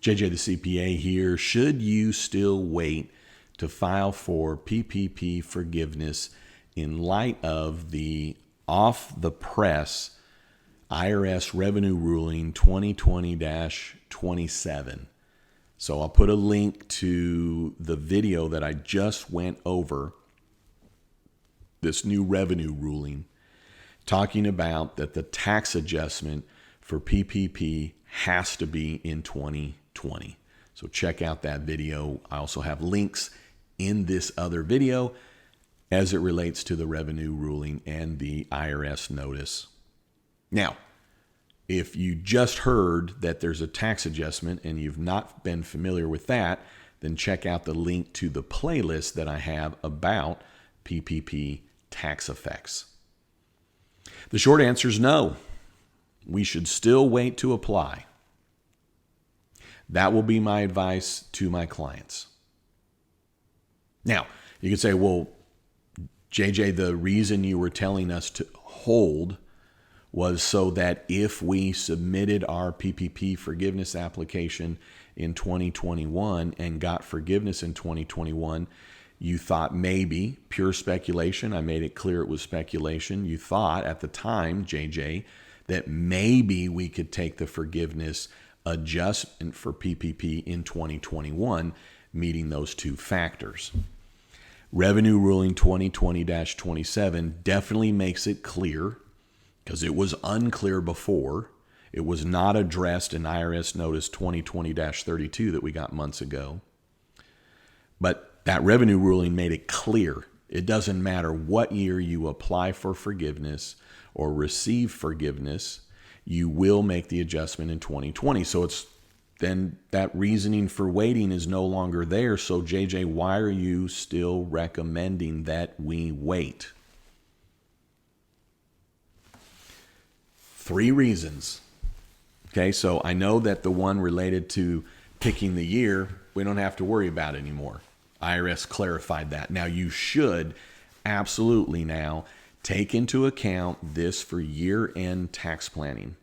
JJ the CPA here. Should you still wait to file for PPP forgiveness in light of the off the press IRS revenue ruling 2020-27? So I'll put a link to the video that I just went over, this new revenue ruling, talking about that the tax adjustment for PPP has to be in 2020. So check out that video. I also have links in this other video as it relates to the revenue ruling and the IRS notice. Now, if you just heard that there's a tax adjustment and you've not been familiar with that, then check out the link to the playlist that I have about PPP tax effects. The short answer is no. We should still wait to apply. That will be my advice to my clients. Now, you could say, well, JJ, the reason you were telling us to hold was so that if we submitted our PPP forgiveness application in 2021 and got forgiveness in 2021, you thought maybe, pure speculation, I made it clear it was speculation, you thought at the time, JJ, that maybe we could take the forgiveness adjustment for PPP in 2021, meeting those two factors. Revenue ruling 2020-27 definitely makes it clear, because it was unclear before. It was not addressed in IRS Notice 2020-32 that we got months ago. But that revenue ruling made it clear. It doesn't matter what year you apply for forgiveness or receive forgiveness, you will make the adjustment in 2020. So it's then that reasoning for waiting is no longer there. So JJ, why are you still recommending that we wait? 3 reasons. Okay, so I know that the one related to picking the year, we don't have to worry about anymore. IRS clarified that. Now you should absolutely now take into account this for year-end tax planning.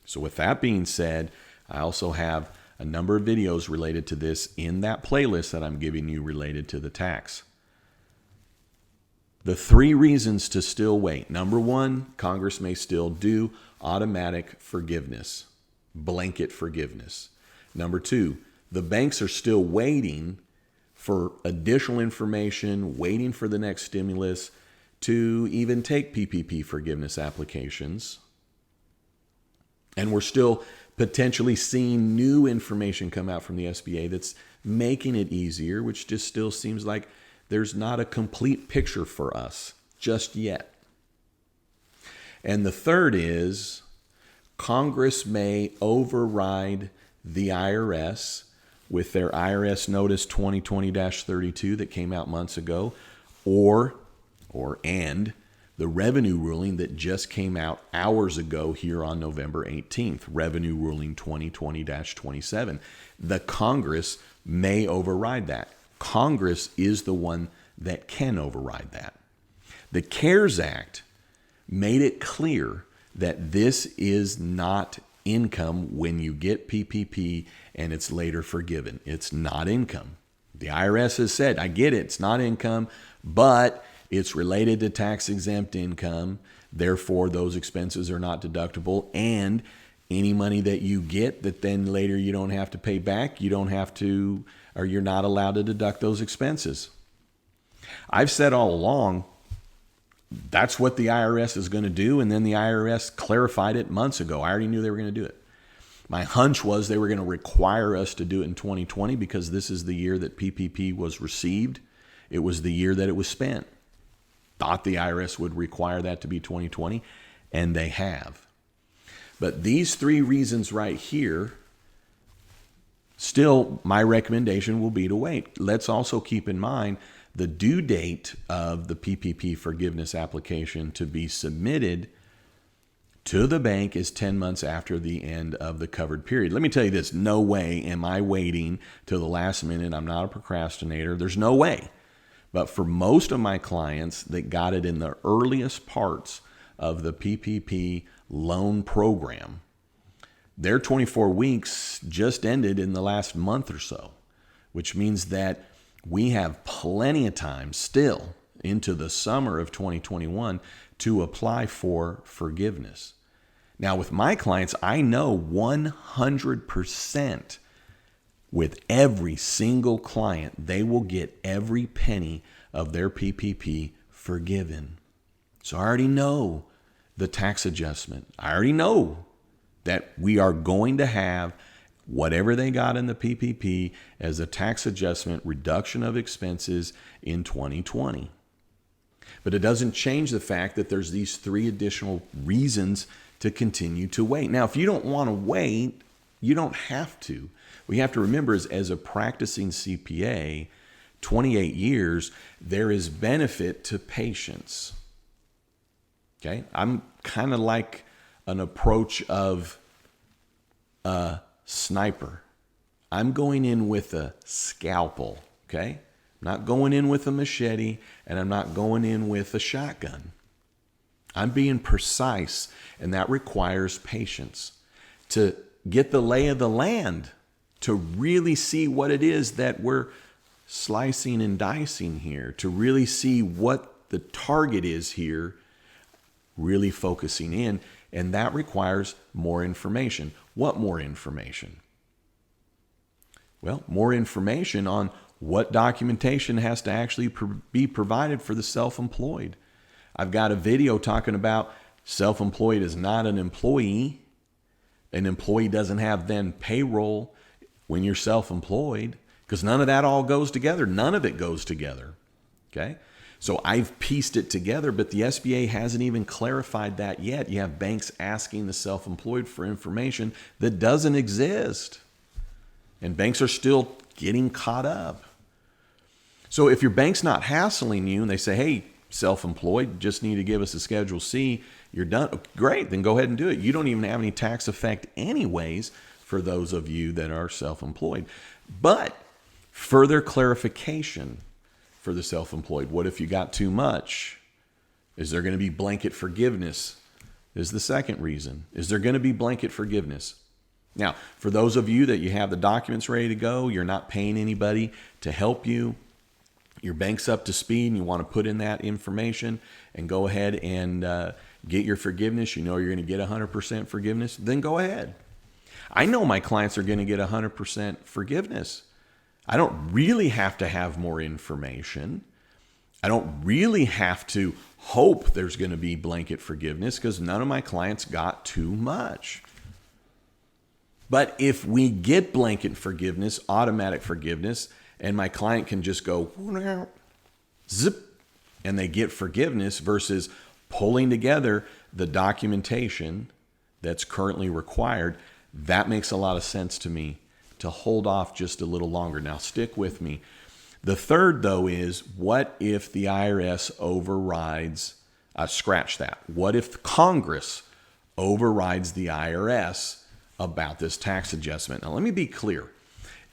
So with that being said, I also have a number of videos related to this in that playlist that I'm giving you related to the tax. The 3 reasons to still wait. Number 1, Congress may still do automatic forgiveness, blanket forgiveness. Number 2, the banks are still waiting for additional information, waiting for the next stimulus to even take PPP forgiveness applications. And we're still potentially seeing new information come out from the SBA that's making it easier, which just still seems like there's not a complete picture for us just yet. And the third is Congress may override the IRS with their IRS Notice 2020-32 that came out months ago, and the revenue ruling that just came out hours ago here on November 18th, Revenue Ruling 2020-27. The Congress may override that. Congress is the one that can override that. The CARES Act made it clear that this is not income when you get PPP and it's later forgiven. It's not income. The IRS has said, I get it, it's not income, but it's related to tax-exempt income. Therefore, those expenses are not deductible. And any money that you get that then later you don't have to pay back, you don't have to, or you're not allowed to deduct those expenses. I've said all along, that's what the IRS is going to do. And then the IRS clarified it months ago. I already knew they were going to do it. My hunch was they were going to require us to do it in 2020 because this is the year that PPP was received. It was the year that it was spent. Thought the IRS would require that to be 2020, and they have. But these 3 reasons right here, still my recommendation will be to wait. Let's also keep in mind the due date of the PPP forgiveness application to be submitted to the bank is 10 months after the end of the covered period. Let me tell you this, no way am I waiting till the last minute. I'm not a procrastinator. There's no way. But for most of my clients that got it in the earliest parts of the PPP loan program, Their 24 weeks just ended in the last month or so, which means that we have plenty of time still into the summer of 2021 to apply for forgiveness. Now, with my clients, I know 100% with every single client, they will get every penny of their PPP forgiven. So I already know the tax adjustment. I already know that we are going to have whatever they got in the PPP as a tax adjustment reduction of expenses in 2020. But it doesn't change the fact that there's these 3 additional reasons to continue to wait. Now, if you don't want to wait, you don't have to. What you have to remember is, as a practicing CPA, 28 years, there is benefit to patience. Okay? I'm kind of like an approach of a sniper. I'm going in with a scalpel, okay? I'm not going in with a machete, and I'm not going in with a shotgun. I'm being precise, and that requires patience to get the lay of the land, to really see what it is that we're slicing and dicing here, to really see what the target is here, really focusing in, and that requires more information. What more information? Well, more information on what documentation has to actually be provided for the self-employed. I've got a video talking about self-employed is not an employee. An employee doesn't have then payroll when you're self-employed, because none of that all goes together. None of it goes together. Okay? So I've pieced it together, but the SBA hasn't even clarified that yet. You have banks asking the self-employed for information that doesn't exist. And banks are still getting caught up. So if your bank's not hassling you and they say, hey, self-employed, just need to give us a Schedule C, you're done. Great, then go ahead and do it. You don't even have any tax effect anyways for those of you that are self-employed. But further clarification for the self-employed. What if you got too much? Is there going to be blanket forgiveness? Is the second reason. Is there going to be blanket forgiveness? Now, for those of you that you have the documents ready to go, you're not paying anybody to help you, your bank's up to speed and you want to put in that information and go ahead and get your forgiveness, you know you're going to get 100% forgiveness, then go ahead. I know my clients are going to get 100% forgiveness. I don't really have to have more information. I don't really have to hope there's going to be blanket forgiveness because none of my clients got too much. But if we get blanket forgiveness, automatic forgiveness, and my client can just go zip and they get forgiveness versus pulling together the documentation that's currently required, that makes a lot of sense to me to hold off just a little longer. Now, stick with me. The third, though, is what if the IRS overrides, scratch that. What if Congress overrides the IRS about this tax adjustment? Now, let me be clear.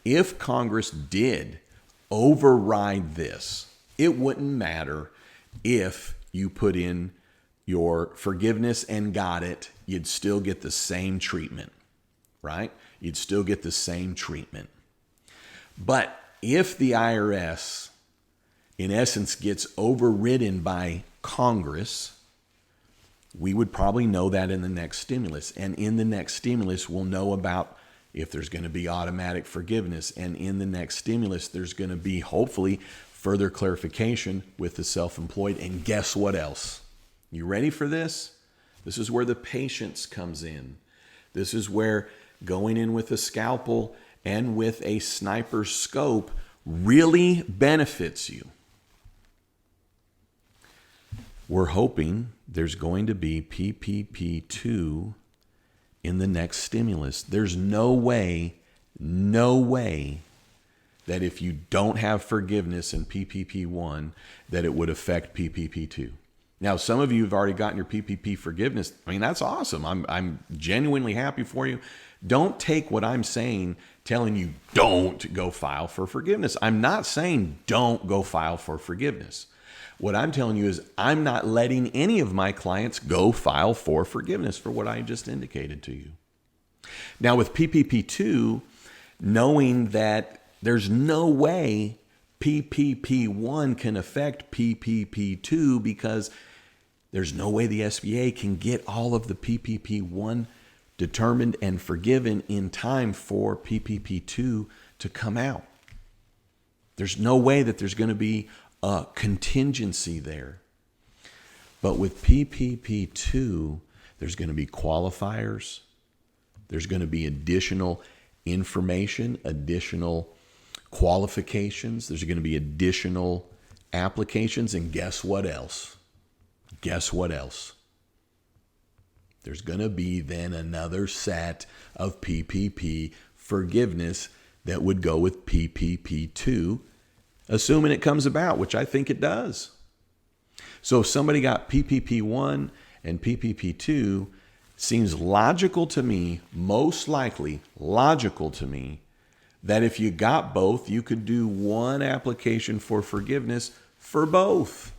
If Congress did override this, it wouldn't matter if you put in your forgiveness and got it, you'd still get the same treatment, right? You'd still get the same treatment. But if the IRS, in essence, gets overridden by Congress, we would probably know that in the next stimulus. And in the next stimulus, we'll know about if there's going to be automatic forgiveness. And in the next stimulus, there's going to be, hopefully, further clarification with the self-employed. And guess what else? You ready for this? This is where the patience comes in. This is where going in with a scalpel and with a sniper scope really benefits you. We're hoping there's going to be PPP2 in the next stimulus. There's no way that if you don't have forgiveness in PPP1, that it would affect PPP2. Now, some of you have already gotten your PPP forgiveness. I mean, that's awesome. I'm genuinely happy for you. Don't take what I'm saying, telling you don't go file for forgiveness. I'm not saying don't go file for forgiveness. What I'm telling you is I'm not letting any of my clients go file for forgiveness for what I just indicated to you. Now with PPP2, knowing that there's no way PPP1 can affect PPP2 because there's no way the SBA can get all of the PPP1 determined and forgiven in time for PPP2 to come out. There's no way that there's going to be a contingency there. But with PPP2, there's going to be qualifiers. There's going to be additional information, additional qualifications. There's going to be additional applications. And guess what else? Guess what else? There's going to be then another set of PPP forgiveness that would go with PPP2, assuming it comes about, which I think it does. So if somebody got PPP1 and PPP2, seems logical to me, most likely logical to me, that if you got both, you could do one application for forgiveness for both.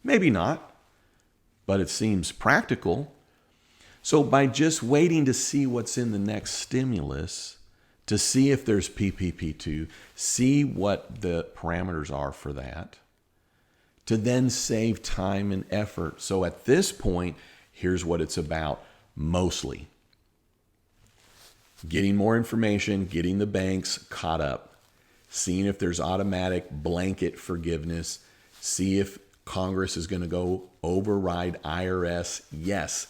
Maybe not, but it seems practical. So by just waiting to see what's in the next stimulus, to see if there's PPP2, see what the parameters are for that, to then save time and effort. So at this point, here's what it's about mostly. Getting more information, getting the banks caught up, seeing if there's automatic blanket forgiveness, see if Congress is going to go override IRS. Yes.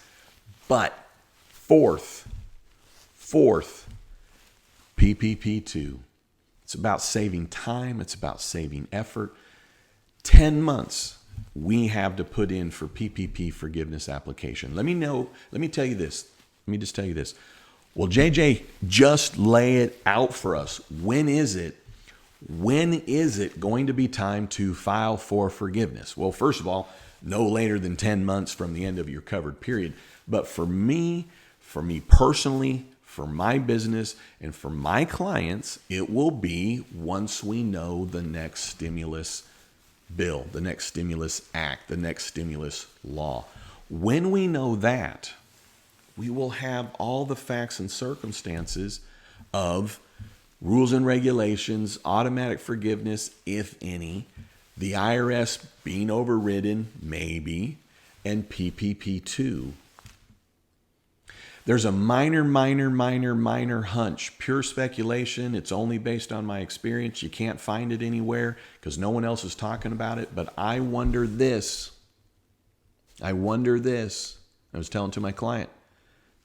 But fourth, PPP2. It's about saving time. It's about saving effort. 10 months we have to put in for PPP forgiveness application. Let me tell you this. Let me just tell you this. Well, JJ, just lay it out for us. When is it going to be time to file for forgiveness? Well, first of all, no later than 10 months from the end of your covered period. But for me personally, for my business, and for my clients, it will be once we know the next stimulus bill, the next stimulus act, the next stimulus law. When we know that, we will have all the facts and circumstances of rules and regulations, automatic forgiveness, if any, the IRS being overridden, maybe, and PPP2. There's a minor hunch, pure speculation. It's only based on my experience. You can't find it anywhere because no one else is talking about it. But I wonder this. I was telling to my client,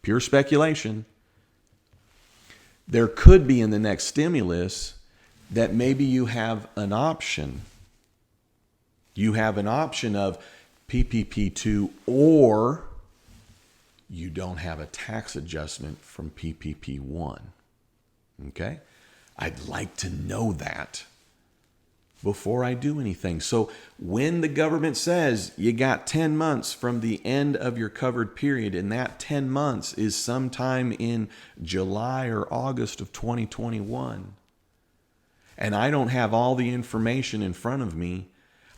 pure speculation. There could be in the next stimulus that maybe you have an option. You have an option of PPP2 or you don't have a tax adjustment from PPP1. Okay? I'd like to know that before I do anything. So when the government says you got 10 months from the end of your covered period, and that 10 months is sometime in July or August of 2021, and I don't have all the information in front of me,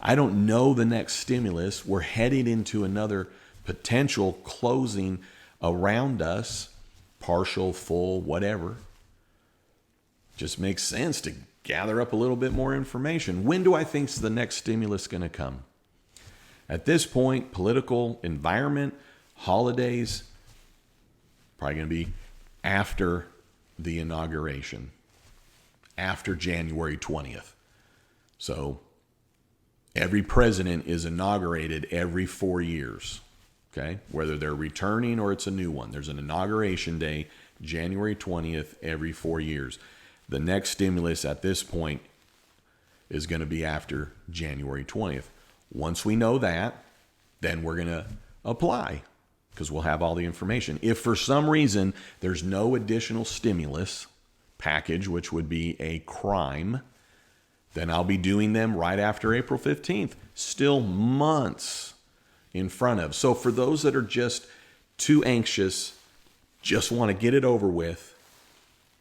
I don't know the next stimulus, we're headed into another potential closing around us, partial, full, whatever. Just makes sense to gather up a little bit more information. When do I think the next stimulus going to come? At this point, political environment, holidays, probably going to be after the inauguration, after January 20th. So every president is inaugurated every 4 years. Okay, whether they're returning or it's a new one. There's an inauguration day, January 20th, every 4 years. The next stimulus at this point is going to be after January 20th. Once we know that, then we're going to apply because we'll have all the information. If for some reason there's no additional stimulus package, which would be a crime, then I'll be doing them right after April 15th. Still months in front of. So for those that are just too anxious, just want to get it over with,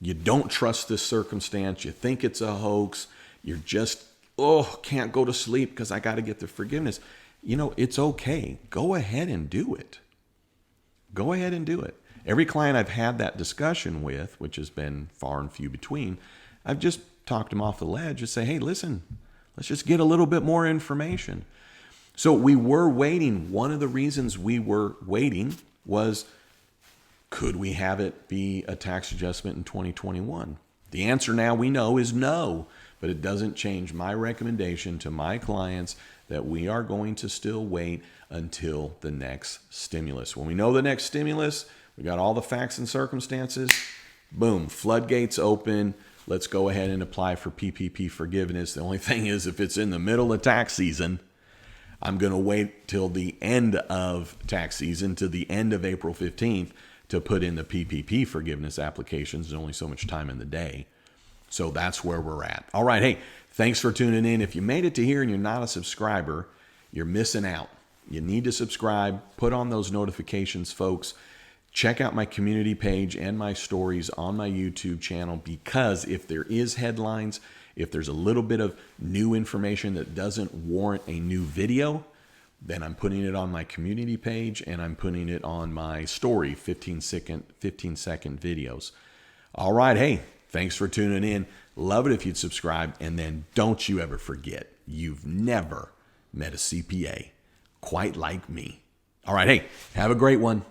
you don't trust this circumstance, you think it's a hoax, you're just, can't go to sleep because I got to get the forgiveness. It's okay. Go ahead and do it. Go ahead and do it. every client I've had that discussion with, which has been far and few between, I've just talked them off the ledge and say, hey, listen, let's just get a little bit more information. So we were waiting. One of the reasons we were waiting was, could we have it be a tax adjustment in 2021? The answer now we know is no, but it doesn't change my recommendation to my clients that we are going to still wait until the next stimulus. When we know the next stimulus, we got all the facts and circumstances, boom, floodgates open. Let's go ahead and apply for PPP forgiveness. The only thing is, if it's in the middle of tax season, I'm going to wait till the end of tax season, to the end of April 15th, to put in the PPP forgiveness applications. There's only so much time in the day. So that's where we're at. All right. Hey, thanks for tuning in. If you made it to here and you're not a subscriber, you're missing out. You need to subscribe. Put on those notifications, folks. Check out my community page and my stories on my YouTube channel, because if there is headlines, if there's a little bit of new information that doesn't warrant a new video, then I'm putting it on my community page and I'm putting it on my story, 15-second videos. All right. Hey, thanks for tuning in. Love it if you'd subscribe. And then don't you ever forget, you've never met a CPA quite like me. All right. Hey, have a great one.